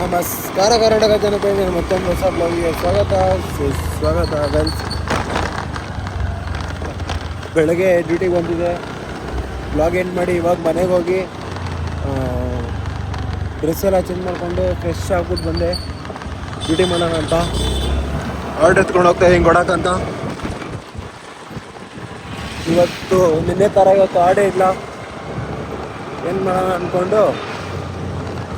ನಮಸ್ಕಾರ ಕರ್ನಾಟಕ ಜನತೆ, ಮತ್ತೊಂದು ಹೊಸ ಬ್ಲಾಗಿಗೆ ಸ್ವಾಗತ ಗೈಸ್. ಬೆಳಗ್ಗೆ ಡ್ಯೂಟಿಗೆ ಬಂದಿದೆ. ಬ್ಲಾಗ್ ಎಂಡ್ ಮಾಡಿ ಇವಾಗ ಮನೆಗೆ ಹೋಗಿ ಡ್ರೆಸ್ ಎಲ್ಲ ಚೇಂಜ್ ಮಾಡಿಕೊಂಡು ಫ್ರೆಶ್ ಆಗ್ಬಿಟ್ಟು ಬಂದೆ ಡ್ಯೂಟಿ ಮಾಡೋಣ ಅಂತ. ಆರ್ಡರ್ ಎತ್ಕೊಂಡು ಹೋಗ್ತಾ ಇದ್ದೀನಿ ಕೊಡೋಕ್ಕಂತ. ಇವತ್ತು ನಿನ್ನೆ ಥರ ಇವತ್ತು ಆಡೇ ಇಲ್ಲ. ಏನು ಮಾಡೋಣ ಅಂದ್ಕೊಂಡು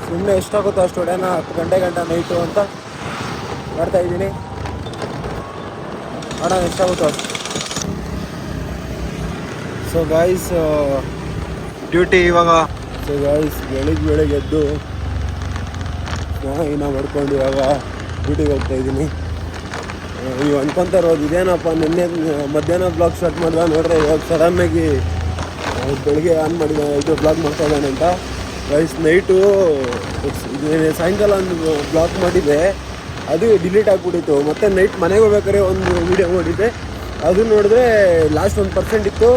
ಸುಮ್ಮನೆ ಎಷ್ಟಾಗುತ್ತೋ ಅಷ್ಟು ಹೊಡೆಯೋಣ, 10 ಗಂಟೆ ನೈಟು ಅಂತ ಮಾಡ್ತಾಯಿದ್ದೀನಿ. ಹಣ ಎಷ್ಟಾಗುತ್ತೋ ಅಷ್ಟು. ಸೊ ಗಾಯ್ಸ್, ಡ್ಯೂಟಿ ಇವಾಗ. ಸೊ ಗಾಯ್ಸ್, ಬೆಳಿಗ್ಗೆ ಎದ್ದು ಸ್ನಾನ ಮಾಡ್ಕೊಂಡು ಇವಾಗ ಡ್ಯೂಟಿಗೆ ಹೋಗ್ತಾಯಿದ್ದೀನಿ. ನೀವು ಅನ್ಕೊತಾ ಇರೋದು ಇದೇನಪ್ಪ ನಿನ್ನೆ ಮಧ್ಯಾಹ್ನ ಬ್ಲಾಗ್ ಸ್ಟಾರ್ಟ್ ಮಾಡಿದ ನೋಡ್ರೆ ಇವಾಗ ಸಡನ್ನಾಗಿ ಬೆಳಿಗ್ಗೆ ಆನ್ ಮಾಡಿದ ಇದು ಬ್ಲಾಗ್ ಮಾಡ್ತಾ ಇದ್ದಾನೆ ಅಂತ. ಗೈಸ್, ನೈಟು ಸಾಯಂಕಾಲ ಒಂದು ಬ್ಲಾಗ್ ಮಾಡಿದ್ದೆ, ಅದು ಡಿಲೀಟ್ ಆಗಿಬಿಟ್ಟಿತ್ತು. ಮತ್ತು ನೈಟ್ ಮನೆಗೆ ಹೋಗ್ಬೇಕಾದ್ರೆ ಒಂದು ವೀಡಿಯೋ ಮಾಡಿದ್ದೆ, ಅದು ನೋಡಿದ್ರೆ ಲಾಸ್ಟ್ 1% ಇತ್ತು.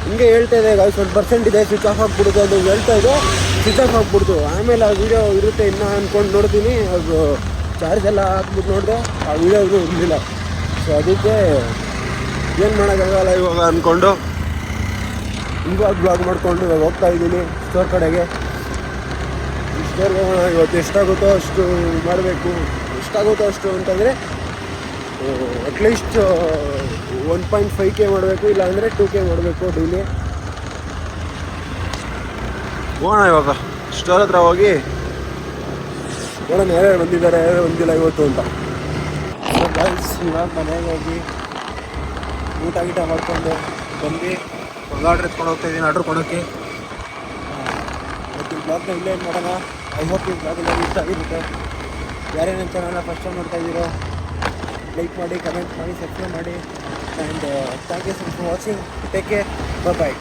ಹಿಂಗೆ ಹೇಳ್ತಾ ಇದೆ ಗೈಸ್, 1% ಇದೆ, ಸ್ವಿಚ್ ಆಫ್ ಆಗಿಬಿಡುತ್ತೆ ಅದು ಹೇಳ್ತಾ ಇದೆ. ಸ್ವಿಚ್ ಆಫ್ ಆಗಿಬಿಡ್ತು. ಆಮೇಲೆ ಆ ವೀಡಿಯೋ ಇರುತ್ತೆ ಇನ್ನೂ ಅಂದ್ಕೊಂಡು ನೋಡ್ತೀನಿ, ಅದು ಚಾರ್ಜ್ ಎಲ್ಲ ಹಾಕ್ಬಿಟ್ಟು ನೋಡಿದೆ, ಆ ವೀಡಿಯೋ ಇರಲಿಲ್ಲ. ಸೊ ಅದಕ್ಕೆ ಏನು ಮಾಡೋಕ್ಕಾಗಲ್ಲ ಇವಾಗ ಅಂದ್ಕೊಂಡು ಇವಾಗ ಬ್ಲಾಗ್ ಮಾಡಿಕೊಂಡು ಇವಾಗ ಹೋಗ್ತಾ ಇದ್ದೀನಿ ಸ್ಟೋರ್ ಕಡೆಗೆ. ಸ್ಟೋರ್ಗೆ ಹೋಗೋಣ. ಇವತ್ತು ಎಷ್ಟಾಗುತ್ತೋ ಅಷ್ಟು ಮಾಡಬೇಕು. ಎಷ್ಟಾಗುತ್ತೋ ಅಷ್ಟು ಅಂತಂದರೆ ಅಟ್ಲೀಸ್ಟ್ 1.5K ಮಾಡಬೇಕು, ಇಲ್ಲಾಂದರೆ 2K ಮಾಡಬೇಕು ಡೈಲಿ. ಹೋಗೋಣ ಇವಾಗ ಸ್ಟೋರ್ ಹತ್ರ ಹೋಗಿ ನೋಡೋಣ ಯಾರ್ಯಾರು ಬಂದಿದ್ದಾರೆ, ಯಾರ್ಯಾರು ಬಂದಿಲ್ಲ ಇವತ್ತು ಅಂತ. ಸೊ ಗೈಸ್, ಇವಾಗ ಮನೆಗೆ ಹೋಗಿ ಊಟ ಮಾಡ್ಕೊಂಡು ಬಂದು ಒಂದು ಆರ್ಡ್ರ್ ಎತ್ಕೊಂಡು ಹೋಗ್ತಾಯಿದ್ದೀನಿ, ಆರ್ಡ್ರ್ ಕೊಡೋಕ್ಕೆ. ಮತ್ತು ಈ ಬ್ಲಾಗ್ನ ಇಲ್ಲೇ ಮಾಡೋಣ. ಐ ಹೋಪ್ ಈ ಬ್ಲಾಗ್ ಎಲ್ಲ ಇಷ್ಟ ಆಗಿರುತ್ತೆ. ಯಾರೇನು ಚಾನಲ್ನ ಫಸ್ಟ್ ಟೈಮ್ ನೋಡ್ತಾ ಇದ್ದೀರೋ ಲೈಕ್ ಮಾಡಿ, ಕಮೆಂಟ್ ಮಾಡಿ, ಸಬ್ಸ್ಕ್ರೈಬ್ ಮಾಡಿ. And thank you so much for watching. Take care, bye.